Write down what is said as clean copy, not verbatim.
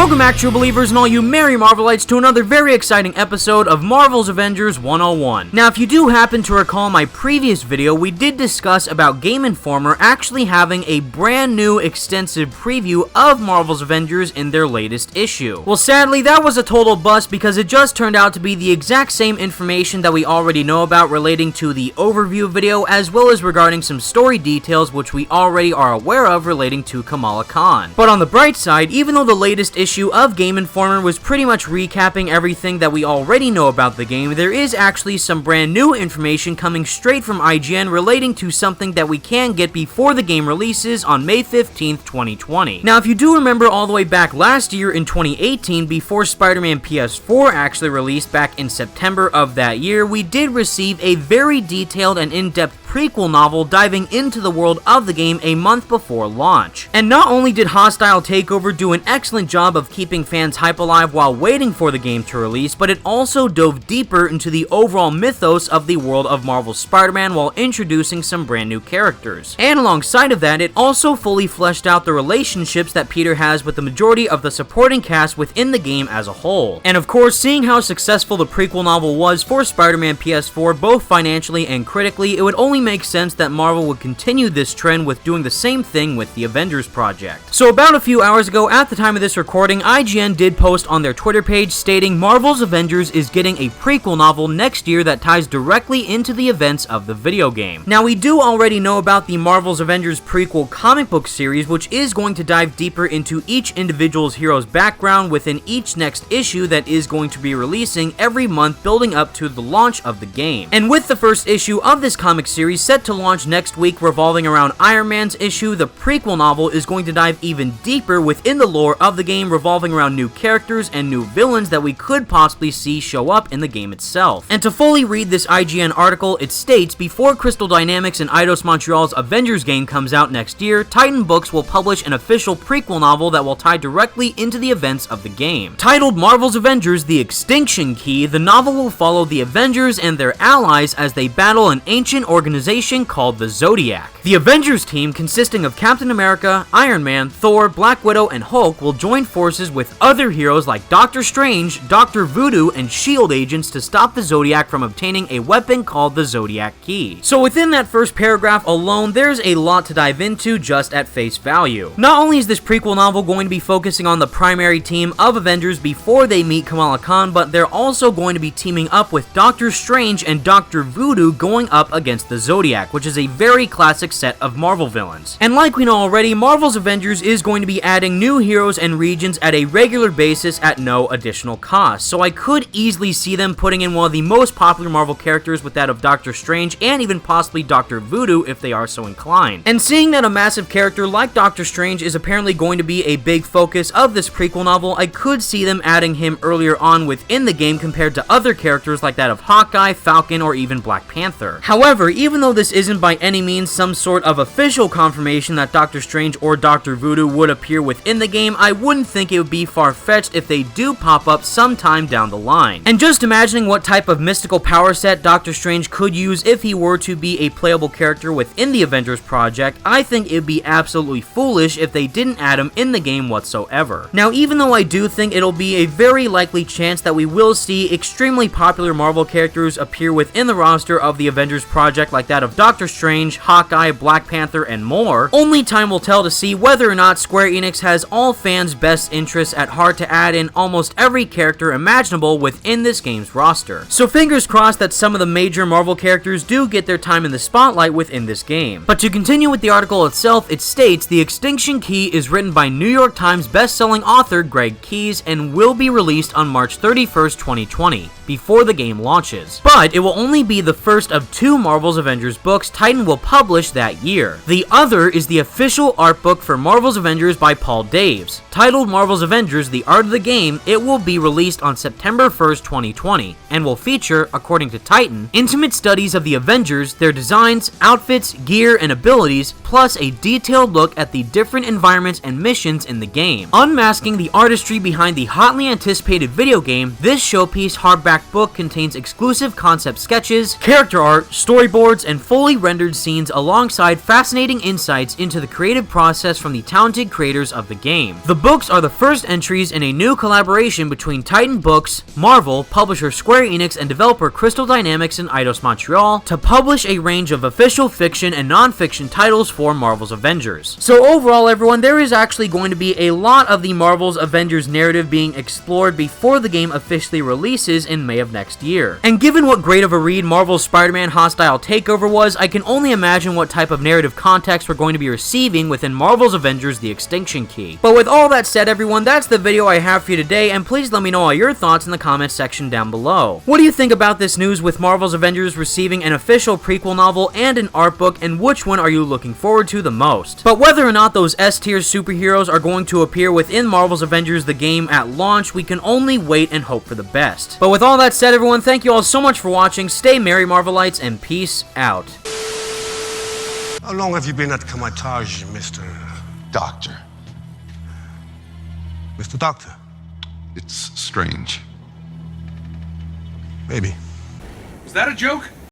Welcome back, true believers and all you merry Marvelites, to another very exciting episode of Marvel's Avengers 101. Now, if you do happen to recall my previous video, we did discuss about Game Informer actually having a brand new extensive preview of Marvel's Avengers in their latest issue. Well, sadly, that was a total bust because it just turned out to be the exact same information that we already know about relating to the overview video, as well as regarding some story details which we already are aware of relating to Kamala Khan. But on the bright side, even though the latest issue of Game Informer was pretty much recapping everything that we already know about the game, there is actually some brand new information coming straight from IGN relating to something that we can get before the game releases on May 15th, 2020. Now, if you do remember all the way back last year in 2018, before Spider-Man PS4 actually released back in September of that year, we did receive a very detailed and in-depth prequel novel diving into the world of the game a month before launch. And not only did Hostile Takeover do an excellent job of keeping fans hype alive while waiting for the game to release, but it also dove deeper into the overall mythos of the world of Marvel's Spider-Man while introducing some brand new characters. And alongside of that, it also fully fleshed out the relationships that Peter has with the majority of the supporting cast within the game as a whole. And of course, seeing how successful the prequel novel was for Spider-Man PS4 both financially and critically, it would only make sense that Marvel would continue this trend with doing the same thing with the Avengers project. So about a few hours ago, at the time of this recording, IGN did post on their Twitter page stating Marvel's Avengers is getting a prequel novel next year that ties directly into the events of the video game. Now, we do already know about the Marvel's Avengers prequel comic book series, which is going to dive deeper into each individual's hero's background within each next issue that is going to be releasing every month building up to the launch of the game. And with the first issue of this comic series set to launch next week revolving around Iron Man's issue, the prequel novel is going to dive even deeper within the lore of the game revolving around new characters and new villains that we could possibly see show up in the game itself. And to fully read this IGN article, it states, before Crystal Dynamics and Eidos Montreal's Avengers game comes out next year, Titan Books will publish an official prequel novel that will tie directly into the events of the game. Titled Marvel's Avengers: The Extinction Key, the novel will follow the Avengers and their allies as they battle an ancient organization called the Zodiac. The Avengers team, consisting of Captain America, Iron Man, Thor, Black Widow, and Hulk, will join forces with other heroes like Doctor Strange, Dr. Voodoo, and S.H.I.E.L.D. agents to stop the Zodiac from obtaining a weapon called the Zodiac Key. So within that first paragraph alone, there's a lot to dive into just at face value. Not only is this prequel novel going to be focusing on the primary team of Avengers before they meet Kamala Khan, but they're also going to be teaming up with Doctor Strange and Dr. Voodoo going up against the Zodiac, which is a very classic set of Marvel villains. And like we know already, Marvel's Avengers is going to be adding new heroes and regions at a regular basis at no additional cost, so I could easily see them putting in one of the most popular Marvel characters with that of Doctor Strange and even possibly Dr. Voodoo if they are so inclined. And seeing that a massive character like Doctor Strange is apparently going to be a big focus of this prequel novel, I could see them adding him earlier on within the game compared to other characters like that of Hawkeye, Falcon, or even Black Panther. However, even though this isn't by any means some sort of official confirmation that Doctor Strange or Dr. Voodoo would appear within the game, I wouldn't think it would be far-fetched if they do pop up sometime down the line. And just imagining what type of mystical power set Doctor Strange could use if he were to be a playable character within the Avengers project, I think it'd be absolutely foolish if they didn't add him in the game whatsoever. Now, even though I do think it'll be a very likely chance that we will see extremely popular Marvel characters appear within the roster of the Avengers project like that of Doctor Strange, Hawkeye, Black Panther, and more, only time will tell to see whether or not Square Enix has all fans' best interests at heart to add in almost every character imaginable within this game's roster. So fingers crossed that some of the major Marvel characters do get their time in the spotlight within this game. But to continue with the article itself, it states The Extinction Key is written by New York Times best-selling author Greg Keyes and will be released on March 31st, 2020, before the game launches. But it will only be the first of two Marvel's Avengers books Titan will publish that year. The other is the official art book for Marvel's Avengers by Paul Daves. Titled Marvel's Avengers: The Art of the Game, it will be released on September 1st, 2020, and will feature, according to Titan, intimate studies of the Avengers, their designs, outfits, gear, and abilities, plus a detailed look at the different environments and missions in the game. Unmasking the artistry behind the hotly anticipated video game, this showpiece hardback book contains exclusive concept sketches, character art, storyboards, and fully rendered scenes alongside fascinating insights into the creative process from the talented creators of the game. The books are the first entries in a new collaboration between Titan Books, Marvel, publisher Square Enix, and developer Crystal Dynamics and Eidos Montreal to publish a range of official fiction and non-fiction titles for Marvel's Avengers. So overall, everyone, there is actually going to be a lot of the Marvel's Avengers narrative being explored before the game officially releases in May of next year. And given what great of a read Marvel's Spider-Man Hostile Takeover was, I can only imagine what type of narrative context we're going to be receiving within Marvel's Avengers The Extinction Key. But with all that said, everyone, that's the video I have for you today, and please let me know all your thoughts in the comments section down below. What do you think about this news with Marvel's Avengers receiving an official prequel novel and an art book, and which one are you looking forward to the most? But whether or not those S-tier superheroes are going to appear within Marvel's Avengers the game at launch, we can only wait and hope for the best. But with all that said, everyone, thank you all so much for watching, stay merry Marvelites, and peace out. How long have you been at Kamatage, Mr. Doctor. Mr. Doctor? It's strange. Maybe. Was that a joke?